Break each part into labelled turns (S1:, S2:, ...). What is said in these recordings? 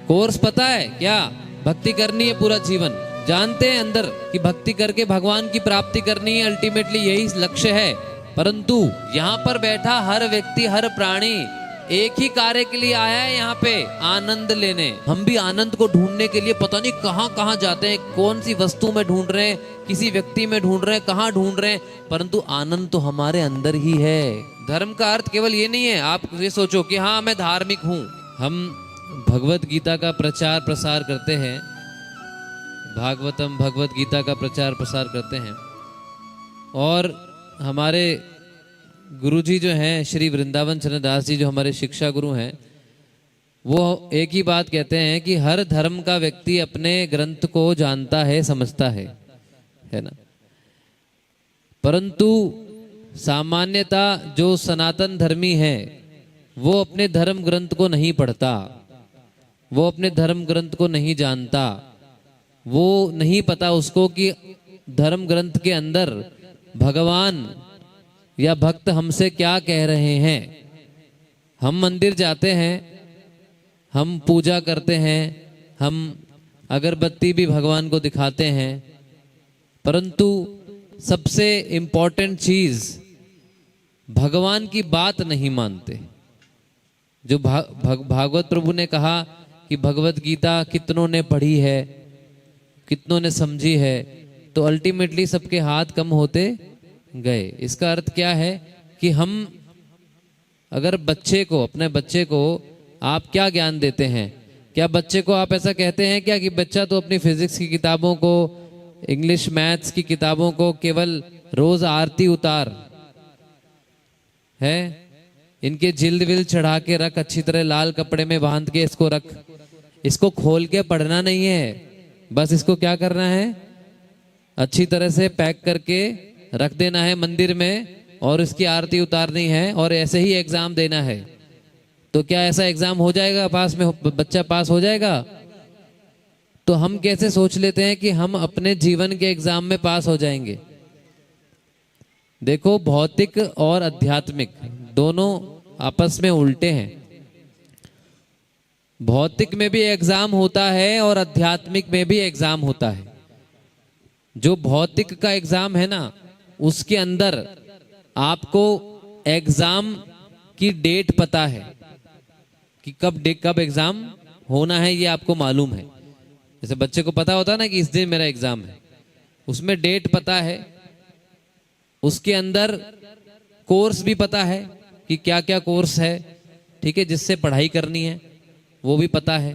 S1: Course पता है क्या? भक्ति करनी है पूरा जीवन, जानते हैं अंदर कि भक्ति करके भगवान की प्राप्ति करनी है, अल्टीमेटली यही लक्ष्य है। परंतु यहाँ पर बैठा हर व्यक्ति, हर प्राणी एक ही कार्य के लिए आया है, यहाँ पे आनंद लेने। हम भी आनंद को ढूंढने के लिए पता नहीं कहां कहां जाते हैं, कौन सी वस्तु में ढूंढ रहे हैं, किसी व्यक्ति में ढूंढ रहे हैं, कहां ढूंढ रहे हैं, परंतु आनंद तो हमारे अंदर ही है। धर्म का अर्थ केवल ये नहीं है आप ये सोचो कि हाँ मैं धार्मिक हूं। हम भगवत गीता का प्रचार प्रसार करते हैं, भागवतम भगवत गीता का प्रचार प्रसार करते हैं, और हमारे गुरुजी जो हैं श्री वृंदावन चरण दास जी जो हमारे शिक्षा गुरु हैं, वो एक ही बात कहते हैं कि हर धर्म का व्यक्ति अपने ग्रंथ को जानता है, समझता है ना। परंतु सामान्यता जो सनातन धर्मी है वो अपने धर्म ग्रंथ को नहीं पढ़ता, वो अपने धर्म ग्रंथ को नहीं जानता, वो नहीं पता उसको कि धर्म ग्रंथ के अंदर भगवान या भक्त हमसे क्या कह रहे हैं। हम मंदिर जाते हैं, हम पूजा करते हैं, हम अगरबत्ती भी भगवान को दिखाते हैं, परंतु सबसे इम्पोर्टेंट चीज भगवान की बात नहीं मानते। जो भागवत प्रभु ने कहा कि भगवत गीता कितनों ने पढ़ी है, कितनों ने समझी है, तो अल्टीमेटली सबके हाथ कम होते गए। इसका अर्थ क्या है कि हम अगर बच्चे को, अपने बच्चे को आप क्या ज्ञान देते हैं? क्या बच्चे को आप ऐसा कहते हैं क्या कि बच्चा तो अपनी फिजिक्स की किताबों को, इंग्लिश मैथ्स की किताबों को केवल रोज आरती उतार है, इनके जिल्द विल चढ़ा के रख, अच्छी तरह लाल कपड़े में बांध के इसको रख, इसको खोल के पढ़ना नहीं है, बस इसको क्या करना है, अच्छी तरह से पैक करके रख देना है मंदिर में, और इसकी आरती उतारनी है और ऐसे ही एग्जाम देना है। तो क्या ऐसा एग्जाम हो जाएगा, पास में बच्चा पास हो जाएगा? तो हम कैसे सोच लेते हैं कि हम अपने जीवन के एग्जाम में पास हो जाएंगे? देखो, भौतिक और आध्यात्मिक दोनों आपस में उल्टे हैं। भौतिक में भी एग्जाम होता है और आध्यात्मिक में भी एग्जाम होता है। जो भौतिक का एग्जाम है ना, उसके अंदर आपको एग्जाम की डेट पता है कि कब एग्जाम होना है, ये आपको मालूम है। जैसे बच्चे को पता होता है ना कि इस दिन मेरा एग्जाम है, उसमें डेट पता है, उसके अंदर कोर्स भी पता है कि क्या क्या कोर्स है, ठीक है, जिससे पढ़ाई करनी है वो भी पता है,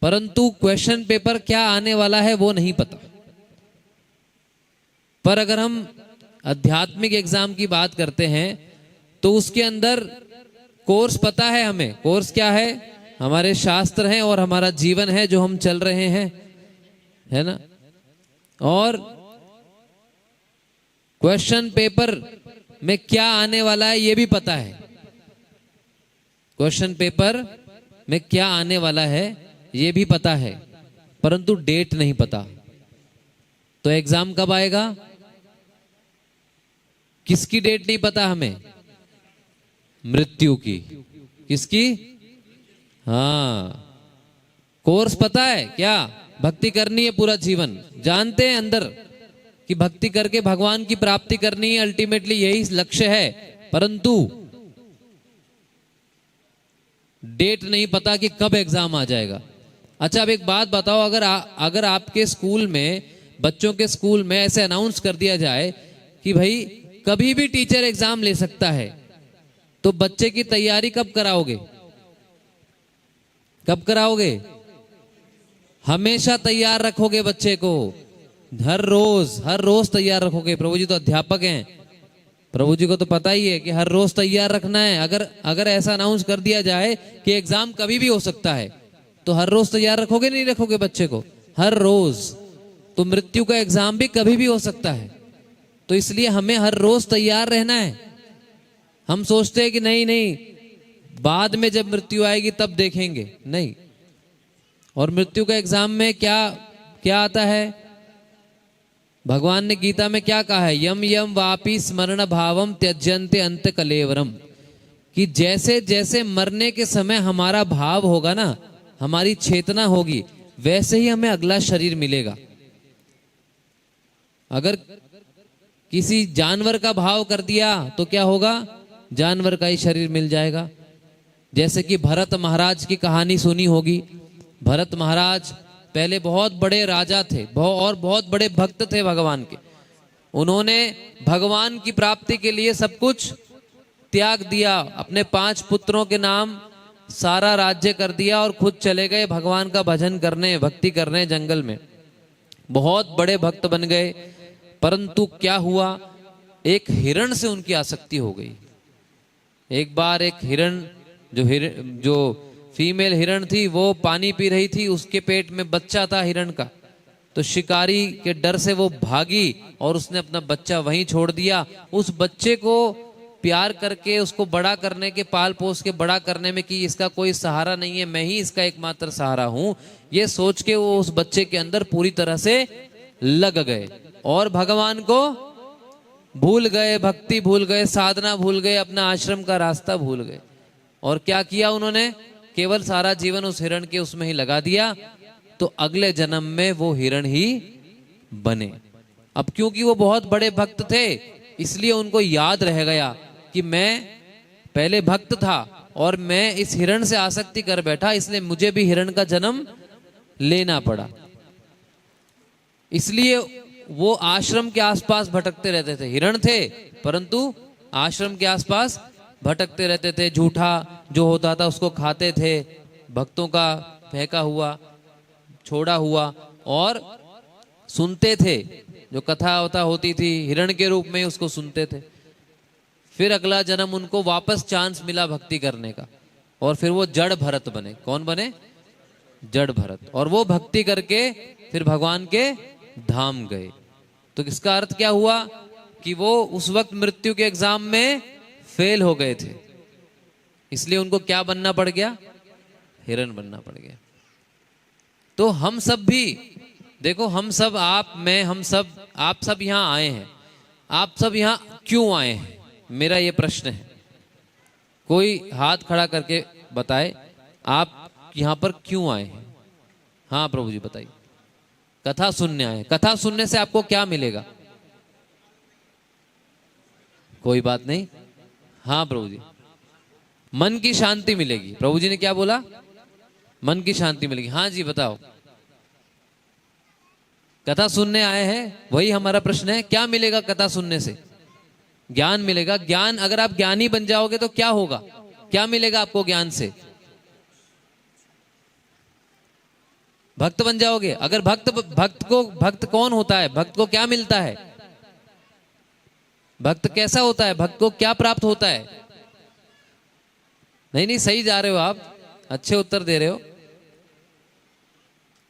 S1: परंतु क्वेश्चन पेपर क्या आने वाला है वो नहीं पता। पर अगर हम आध्यात्मिक एग्जाम की बात करते हैं तो उसके अंदर कोर्स पता है हमें। कोर्स क्या है? हमारे शास्त्र हैं और हमारा जीवन है जो हम चल रहे हैं, है ना। और क्वेश्चन पेपर में क्या आने वाला है ये भी पता है। क्वेश्चन पेपर में क्या आने वाला है ये भी पता है, परंतु डेट नहीं पता। तो एग्जाम कब आएगा? किसकी डेट नहीं पता हमें? मृत्यु की। किसकी? हाँ। कोर्स पता है क्या? भक्ति करनी है पूरा जीवन, जानते हैं अंदर कि भक्ति करके भगवान की प्राप्ति करनी है, अल्टीमेटली यही लक्ष्य है, परंतु डेट नहीं पता कि कब एग्जाम आ जाएगा। अच्छा, अब एक बात बताओ, अगर आपके स्कूल में, बच्चों के स्कूल में ऐसे अनाउंस कर दिया जाए कि भाई कभी भी टीचर एग्जाम ले सकता है, तो बच्चे की तैयारी कब कराओगे? कब कराओगे? हमेशा तैयार रखोगे बच्चे को, हर रोज तैयार रखोगे। प्रभु जी तो अध्यापक हैं, प्रभु जी को तो पता ही है कि हर रोज तैयार रखना है। अगर ऐसा अनाउंस कर दिया जाए कि एग्जाम कभी भी हो सकता है, तो हर रोज तैयार रखोगे नहीं रखोगे बच्चे को? हर रोज। तो मृत्यु का एग्जाम भी कभी भी हो सकता है, तो इसलिए हमें हर रोज तैयार रहना है। हम सोचते हैं कि नहीं बाद में जब मृत्यु आएगी तब देखेंगे, नहीं। और मृत्यु का एग्जाम में क्या आता है? भगवान ने गीता में क्या कहा है? यम यम वापि स्मरण भावम त्यजन्ते अंत कलेवरम, कि जैसे जैसे मरने के समय हमारा भाव होगा ना, हमारी चेतना होगी, वैसे ही हमें अगला शरीर मिलेगा। अगर किसी जानवर का भाव कर दिया तो क्या होगा? जानवर का ही शरीर मिल जाएगा। जैसे कि भरत महाराज की कहानी सुनी होगी। भरत महाराज पहले बहुत बड़े राजा थे और बहुत बड़े भक्त थे भगवान के। उन्होंने भगवान की प्राप्ति के लिए सब कुछ त्याग दिया, अपने 5 पुत्रों के नाम सारा राज्य कर दिया और खुद चले गए भगवान का भजन करने, भक्ति करने जंगल में। बहुत बड़े भक्त बन गए, परंतु क्या हुआ? एक हिरण से उनकी आसक्ति हो गई। एक बार एक हिरण जो फीमेल हिरण थी वो पानी पी रही थी, उसके पेट में बच्चा था हिरण का। तो शिकारी के डर से वो भागी और उसने अपना बच्चा वहीं छोड़ दिया। उस बच्चे को प्यार करके उसको बड़ा करने के, पाल पोस के बड़ा करने में कि इसका कोई सहारा नहीं है, मैं ही इसका एकमात्र सहारा हूं, ये सोच के वो उस बच्चे के अंदर पूरी तरह से लग गए और भगवान को भूल गए, भक्ति भूल गए, साधना भूल गए, अपना आश्रम का रास्ता भूल गए। और क्या किया उन्होंने? केवल सारा जीवन उस हिरण के उसमें ही लगा दिया। तो अगले जन्म में वो हिरण ही बने। अब क्योंकि वो बहुत बड़े भक्त थे, इसलिए उनको याद रह गया कि मैं पहले भक्त था और मैं इस हिरण से आसक्ति कर बैठा, इसलिए मुझे भी हिरण का जन्म लेना पड़ा। इसलिए वो आश्रम के आसपास भटकते रहते थे। हिरण थे परंतु आश्रम के आसपास भटकते रहते थे। झूठा जो होता था उसको खाते थे, भक्तों का फेंका हुआ, छोड़ा हुआ, और सुनते थे। जो कथा वथा होती थी हिरण के रूप में उसको सुनते थे। फिर अगला जन्म उनको वापस चांस मिला भक्ति करने का और फिर वो जड़ भरत बने। कौन बने? जड़ भरत। और वो भक्ति करके फिर भगवान के धाम गए। तो इसका अर्थ क्या हुआ कि वो उस वक्त मृत्यु के एग्जाम में फेल हो गए थे, इसलिए उनको क्या बनना पड़ गया? हिरण बनना पड़ गया। तो हम सब भी देखो, हम सब, आप, मैं, हम सब, आप सब यहां आए हैं। आप सब यहां क्यों आए हैं? मेरा ये प्रश्न है। कोई हाथ खड़ा करके बताए आप यहां पर क्यों आए हैं? हाँ प्रभु जी बताइए। कथा सुनने आए। कथा सुनने से आपको क्या मिलेगा? कोई बात नहीं। हाँ प्रभु जी, मन की शांति मिलेगी। प्रभु जी ने क्या बोला? मन की शांति मिलेगी। हाँ जी बताओ। कथा सुनने आए हैं, वही हमारा प्रश्न है। क्या मिलेगा कथा सुनने से? ज्ञान मिलेगा। ज्ञान, अगर आप ज्ञानी बन जाओगे तो क्या होगा? क्या मिलेगा आपको ज्ञान से? भक्त बन जाओगे। अगर भक्त कौन होता है? भक्त को क्या मिलता है? भक्त कैसा होता है? भक्त को क्या प्राप्त होता है? नहीं, सही जा रहे हो आप, अच्छे उत्तर दे रहे हो।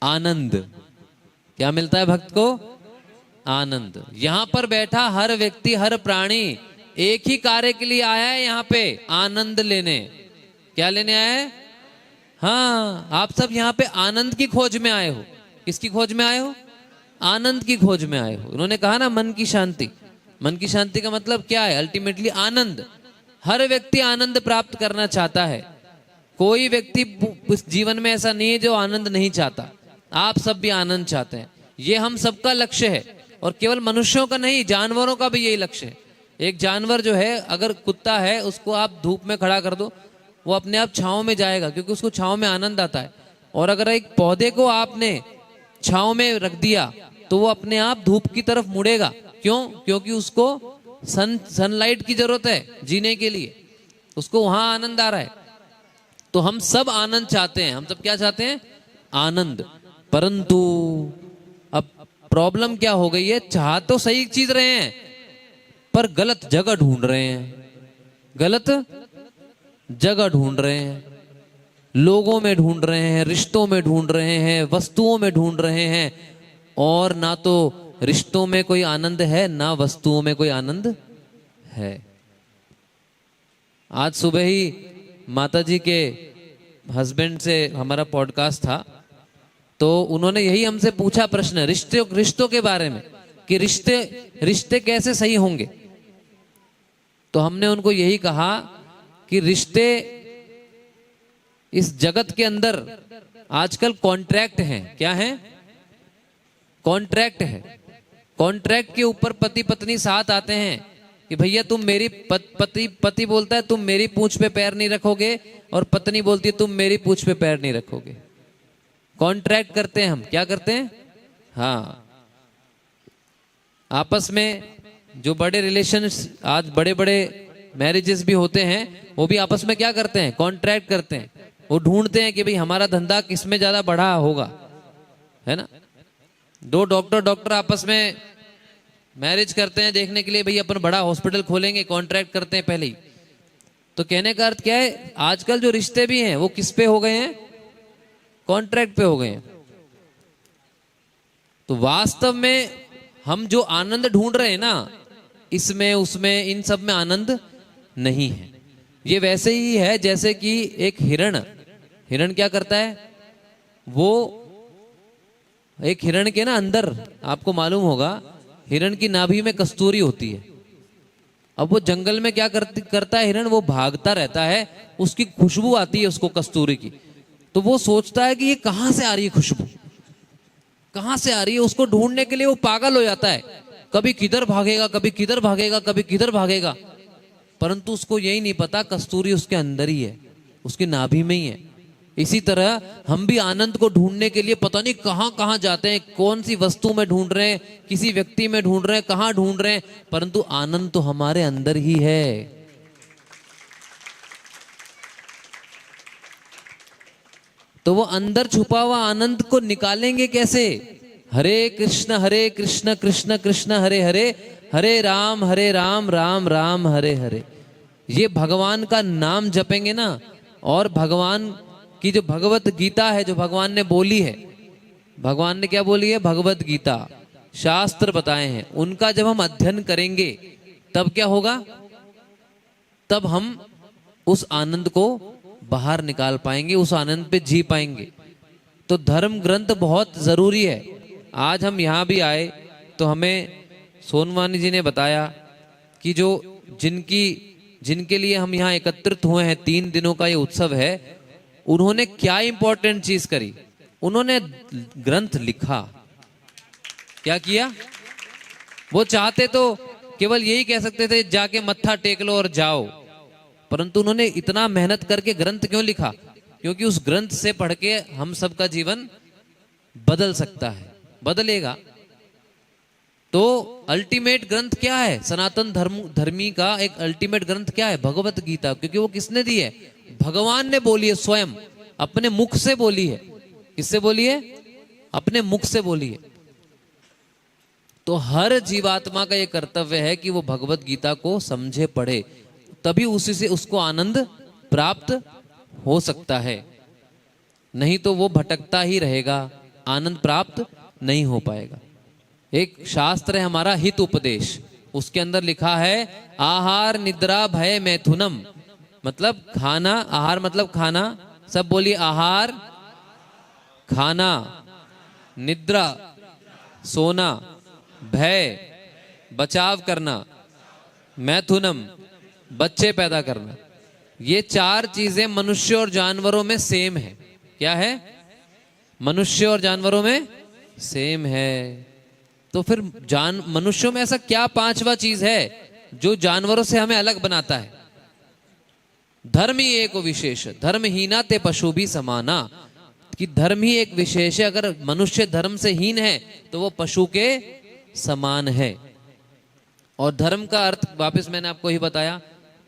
S1: आनंद। क्या मिलता है भक्त को? आनंद। यहां पर बैठा हर व्यक्ति, हर प्राणी एक ही कार्य के लिए आया है यहाँ पे, आनंद लेने। क्या लेने आया है? हाँ, आप सब यहाँ पे आनंद की खोज में आए हो। किसकी खोज में आए हो? आनंद की खोज में आए हो। उन्होंने कहा ना मन की शांति। मन की शांति का मतलब क्या है? अल्टीमेटली आनंद। हर व्यक्ति आनंद प्राप्त करना चाहता है। कोई व्यक्ति इस जीवन में ऐसा नहीं है जो आनंद नहीं चाहता। आप सब भी आनंद चाहते हैं। ये हम सबका लक्ष्य है और केवल मनुष्यों का नहीं, जानवरों का भी यही लक्ष्य है। एक जानवर जो है, अगर कुत्ता है उसको आप धूप में खड़ा कर दो, वो अपने आप छांव में जाएगा क्योंकि उसको छांव में आनंद आता है। और अगर एक पौधे को आपने छांव में रख दिया तो वो अपने आप धूप की तरफ मुड़ेगा। क्यों? क्योंकि उसको सनलाइट की जरूरत है जीने के लिए, उसको वहां आनंद आ रहा है। तो हम सब आनंद चाहते हैं। हम सब क्या चाहते हैं? आनंद। परंतु अब प्रॉब्लम क्या हो गई है? चाह तो सही चीज रहे हैं पर गलत जगह ढूंढ रहे हैं। गलत जगह ढूंढ रहे हैं, लोगों में ढूंढ रहे हैं, रिश्तों में ढूंढ रहे हैं, वस्तुओं में ढूंढ रहे हैं। और ना तो रिश्तों में कोई आनंद है, ना वस्तुओं में कोई आनंद है। आज सुबह ही माता जी के हस्बैंड से हमारा पॉडकास्ट था, तो उन्होंने यही हमसे पूछा प्रश्न, रिश्तों के बारे में, कि रिश्ते कैसे सही होंगे। तो हमने उनको यही कहा कि रिश्ते इस जगत के अंदर आजकल कॉन्ट्रैक्ट हैं। क्या है? कॉन्ट्रैक्ट है। कॉन्ट्रैक्ट के ऊपर पति पत्नी साथ आते हैं कि भैया तुम मेरी पति बोलता है तुम मेरी पूंछ पे पैर नहीं रखोगे, और पत्नी बोलती है तुम मेरी पूंछ पे पैर नहीं रखोगे। कॉन्ट्रैक्ट करते हैं हम। क्या करते हैं? हाँ, आपस में जो बड़े रिलेशंस, आज बड़े बड़े मैरिजेस भी होते हैं, वो भी आपस में क्या करते हैं? कॉन्ट्रैक्ट करते हैं। वो ढूंढते हैं कि भाई हमारा धंधा किसमें ज्यादा बढ़ा होगा, है ना। दो डॉक्टर आपस में मैरिज करते हैं देखने के लिए, भाई अपन बड़ा हॉस्पिटल खोलेंगे, कॉन्ट्रैक्ट करते हैं पहले ही। तो कहने का अर्थ क्या है? आजकल जो रिश्ते भी हैं वो किस पे हो गए हैं? कॉन्ट्रैक्ट पे हो गए हैं। तो वास्तव में हम जो आनंद ढूंढ रहे हैं ना, इसमें उसमें इन सब में आनंद नहीं है। ये वैसे ही है जैसे कि एक हिरण क्या करता है? वो एक हिरण के ना अंदर, आपको मालूम होगा, हिरण की नाभि में कस्तूरी होती है। अब वो जंगल में क्या करता है हिरण? वो भागता रहता है, उसकी खुशबू आती है उसको कस्तूरी की, तो वो सोचता है कि ये कहां से आ रही है खुशबू, कहां से आ रही है। उसको ढूंढने के लिए वो पागल हो जाता है, कभी किधर भागेगा, कभी किधर भागेगा, कभी किधर भागेगा, परंतु उसको यही नहीं पता कस्तूरी उसके अंदर ही है, उसकी नाभि में ही है। इसी तरह हम भी आनंद को ढूंढने के लिए पता नहीं कहां कहां जाते हैं, कौन सी वस्तु में ढूंढ रहे हैं, किसी व्यक्ति में ढूंढ रहे हैं, कहां ढूंढ रहे हैं, परंतु आनंद तो हमारे अंदर ही है। तो वो अंदर छुपा हुआ आनंद को निकालेंगे कैसे? हरे कृष्ण कृष्ण कृष्ण हरे हरे, हरे राम राम राम हरे हरे। ये भगवान का नाम जपेंगे ना, और भगवान की जो भगवत गीता है, जो भगवान ने बोली है, भगवान ने क्या बोली है? भगवत गीता, शास्त्र बताए हैं, उनका जब हम अध्ययन करेंगे तब क्या होगा? तब हम उस आनंद को बाहर निकाल पाएंगे, उस आनंद पे जी पाएंगे। तो धर्म ग्रंथ बहुत जरूरी है। आज हम यहाँ भी आए तो हमें सोनवानी जी ने बताया कि जो जिनके लिए हम यहाँ एकत्रित हुए हैं, 3 दिनों का ये उत्सव है, उन्होंने क्या इंपॉर्टेंट चीज करी? उन्होंने ग्रंथ लिखा। क्या किया? वो चाहते तो केवल यही कह सकते थे जाके मत्था टेक लो और जाओ, परंतु उन्होंने इतना मेहनत करके ग्रंथ क्यों लिखा? क्योंकि उस ग्रंथ से पढ़ के हम सबका जीवन बदल सकता है, बदलेगा। तो अल्टीमेट ग्रंथ क्या है? सनातन धर्मी का एक अल्टीमेट ग्रंथ क्या है? भगवत गीता। क्योंकि वो किसने दी है? भगवान ने बोली है, स्वयं अपने मुख से बोली है। किससे बोली है? अपने मुख से बोली है। तो हर जीवात्मा का ये कर्तव्य है कि वो भगवत गीता को समझे, पढ़े, तभी उसी से उसको आनंद प्राप्त हो सकता है। नहीं तो वो भटकता ही रहेगा, आनंद प्राप्त नहीं हो पाएगा। एक शास्त्र है हमारा हित उपदेश, उसके अंदर लिखा है आहार निद्रा भय मैथुनम, मतलब खाना, आहार मतलब खाना, सब बोलिए आहार खाना, निद्रा सोना, भय बचाव करना, मैथुनम बच्चे पैदा करना। ये 4 चीजें मनुष्य और जानवरों में सेम है। क्या है? मनुष्य और जानवरों में सेम है। तो फिर मनुष्यों में ऐसा क्या 5वां चीज है जो जानवरों से हमें अलग बनाता है? धर्म ही एक विशेष, धर्महीना ते पशु भी समाना, कि धर्म ही एक विशेष है। अगर मनुष्य धर्म से हीन है तो वो पशु के समान है। और धर्म का अर्थ वापस मैंने आपको ही बताया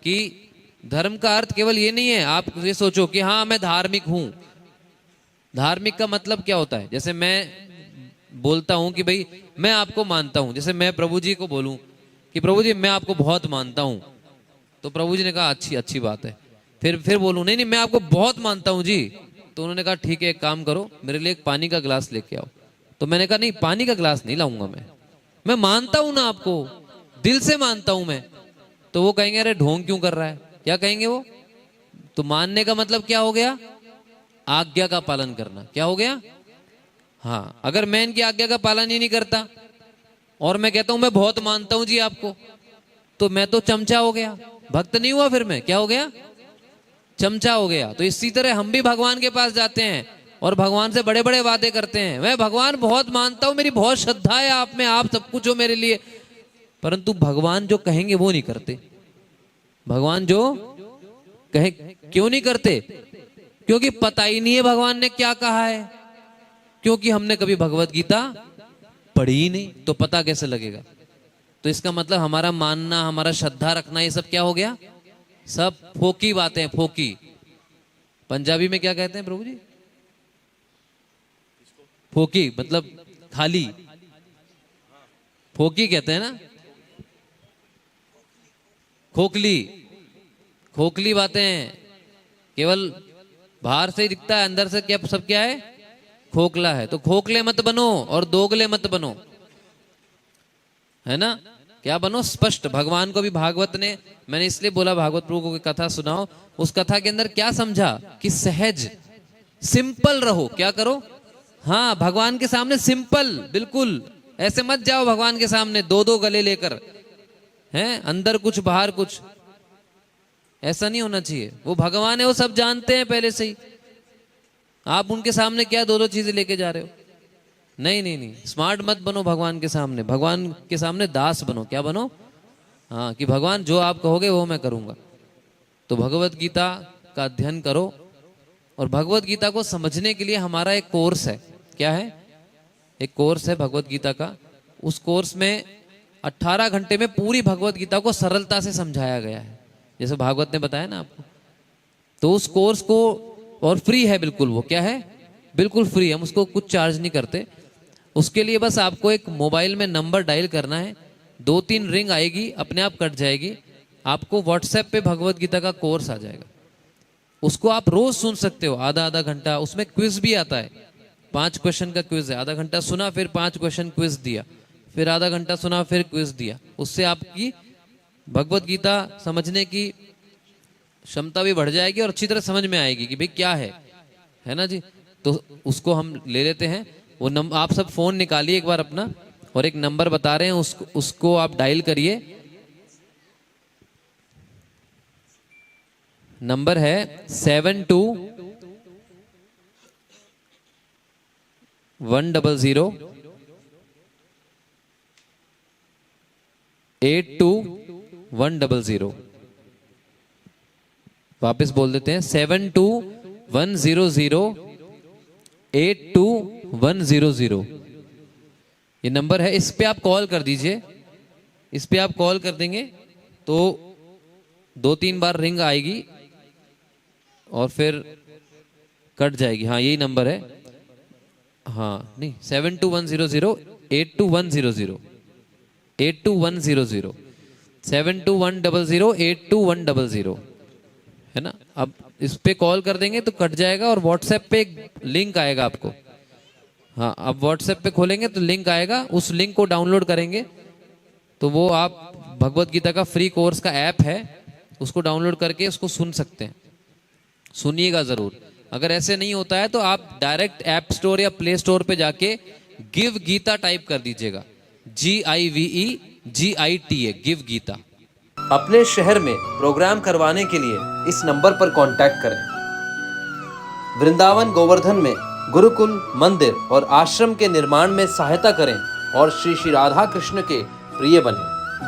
S1: कि धर्म का अर्थ केवल ये नहीं है, आप ये सोचो कि हाँ मैं धार्मिक हूं। धार्मिक का मतलब क्या होता है? जैसे मैं बोलता हूं कि भाई मैं आपको मानता हूं, जैसे मैं प्रभु जी को बोलूं कि प्रभु जी मैं आपको बहुत मानता हूं, तो प्रभु जी ने कहा अच्छी बात है। फिर बोलूं नहीं मैं आपको बहुत मानता हूं जी, तो उन्होंने कहा ठीक है एक काम करो, मेरे लिए एक पानी का गिलास लेके आओ। तो मैंने कहा नहीं पानी का गिलास नहीं लाऊंगा, मैं मानता हूं ना आपको, दिल से मानता हूं मैं। तो वो कहेंगे अरे ढोंग क्यों कर रहा है? क्या कहेंगे वो? तो मानने का मतलब क्या हो गया? आज्ञा का पालन करना। क्या हो गया? हाँ, अगर मैं इनकी आज्ञा का पालन ही नहीं करता और मैं कहता हूं मैं बहुत मानता हूं जी आपको, तो मैं तो चमचा हो गया, भक्त नहीं हुआ। फिर मैं क्या हो गया? चमचा हो गया। तो इसी तरह हम भी भगवान के पास जाते हैं और भगवान से बड़े बड़े वादे करते हैं, मैं भगवान बहुत मानता हूं, मेरी बहुत श्रद्धा है आप में, आप सब कुछ हो मेरे लिए, परंतु भगवान जो कहेंगे वो नहीं करते। भगवान जो कहे क्यों नहीं करते? क्योंकि पता ही नहीं है भगवान ने क्या कहा है, क्योंकि हमने कभी भगवत गीता पढ़ी ही नहीं, तो पता कैसे लगेगा? तो इसका मतलब हमारा मानना, हमारा श्रद्धा रखना, ये सब क्या हो गया? सब फोकी बातें, फोकी। पंजाबी में क्या कहते हैं प्रभु जी? फोकी मतलब खाली, फोकी कहते हैं ना, खोखली, खोखली बातें हैं। केवल बाहर से ही दिखता है, अंदर से क्या सब क्या है? खोखला है। तो खोखले मत बनो और दोगले मत बनो, है ना? क्या बनो? स्पष्ट। भगवान को भी भागवत ने, मैंने इसलिए बोला भागवत प्रभु को कथा सुनाओ, उस कथा के अंदर क्या समझा कि सहज सिंपल रहो। क्या करो? हाँ, भगवान के सामने सिंपल, बिल्कुल ऐसे मत जाओ भगवान के सामने दो दो गले लेकर, हैं अंदर कुछ बाहर कुछ, ऐसा नहीं होना चाहिए। वो भगवान है, वो सब जानते हैं पहले से ही। आप उनके सामने क्या दो दो चीजें लेके जा रहे हो? नहीं नहीं नहीं, स्मार्ट मत बनो भगवान के सामने। भगवान के सामने दास बनो। क्या बनो? हाँ, कि भगवान जो आप कहोगे वो मैं करूंगा। तो भगवत गीता का अध्ययन करो, और भगवत गीता को समझने के लिए हमारा एक कोर्स है। क्या है? एक कोर्स है भगवत गीता का। उस कोर्स में 18 घंटे में पूरी भगवत गीता को सरलता से समझाया गया है, जैसे भागवत ने बताया ना आपको। तो उस कोर्स को, और फ्री है बिल्कुल, वो क्या है? बिल्कुल फ्री, हम उसको कुछ चार्ज नहीं करते। उसके लिए बस आपको एक मोबाइल में नंबर डायल करना है, 2-3 रिंग आएगी, अपने आप कट जाएगी, आपको व्हाट्सएप पे भगवत गीता का कोर्स आ जाएगा। उसको आप रोज सुन सकते हो, आधा आधा घंटा। उसमें क्विज भी आता है, 5 क्वेश्चन का क्विज है। आधा घंटा सुना, फिर 5 क्वेश्चन क्विज दिया, फिर आधा घंटा सुना, फिर क्विज दिया। उससे आपकी भगवत गीता समझने की क्षमता भी बढ़ जाएगी और अच्छी तरह समझ में आएगी कि भाई क्या है ना जी। तो उसको हम ले लेते हैं। वो आप सब फोन निकालिए एक बार अपना, और एक नंबर बता रहे हैं, उसको आप डायल करिए। नंबर है 72-100-82-100। वापस बोल देते हैं, 72-100-82-100। ये नंबर है, इस पे आप कॉल कर दीजिए। इस पे आप कॉल कर देंगे तो 2-3 बार रिंग आएगी और फिर कट जाएगी। हाँ, यही नंबर है। हाँ नहीं, 72-100-82-100, 82-100, 72-100-82-100, है ना? अब इस पे कॉल कर देंगे तो कट जाएगा, और व्हाट्सएप पे एक लिंक आएगा आपको। हाँ, अब व्हाट्सएप पे खोलेंगे तो लिंक आएगा, उस लिंक को डाउनलोड करेंगे तो वो आप भगवत गीता का फ्री कोर्स का ऐप है, उसको डाउनलोड करके उसको सुन सकते हैं। सुनिएगा जरूर। अगर ऐसे नहीं होता है तो आप डायरेक्ट ऐप स्टोर या प्ले स्टोर पे जाके गिव गीता टाइप कर दीजिएगा, GIVEGITA, गिव गीता।
S2: अपने शहर में प्रोग्राम करवाने के लिए इस नंबर पर कांटेक्ट करें। वृंदावन गोवर्धन में गुरुकुल, मंदिर और आश्रम के निर्माण में सहायता करें और श्री श्री राधा कृष्ण के प्रिय बने।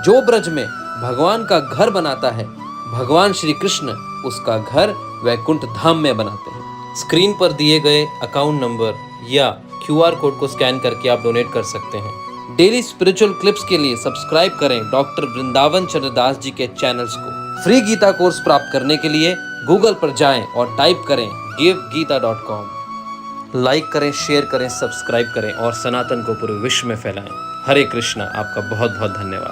S2: जो ब्रज में भगवान का घर बनाता है, भगवान श्री कृष्ण उसका घर वैकुंठ धाम में बनाते हैं। स्क्रीन पर दिए गए अकाउंट नंबर या QR कोड को स्कैन करके आप डोनेट कर सकते हैं। डेली स्पिरिचुअल क्लिप्स के लिए सब्सक्राइब करें डॉक्टर वृंदावन चंद्रदास जी के चैनल्स को। फ्री गीता कोर्स प्राप्त करने के लिए गूगल पर जाएं और टाइप करें givegita.com। लाइक करें, शेयर करें, सब्सक्राइब करें और सनातन को पूरे विश्व में फैलाएं। हरे कृष्णा। आपका बहुत बहुत धन्यवाद।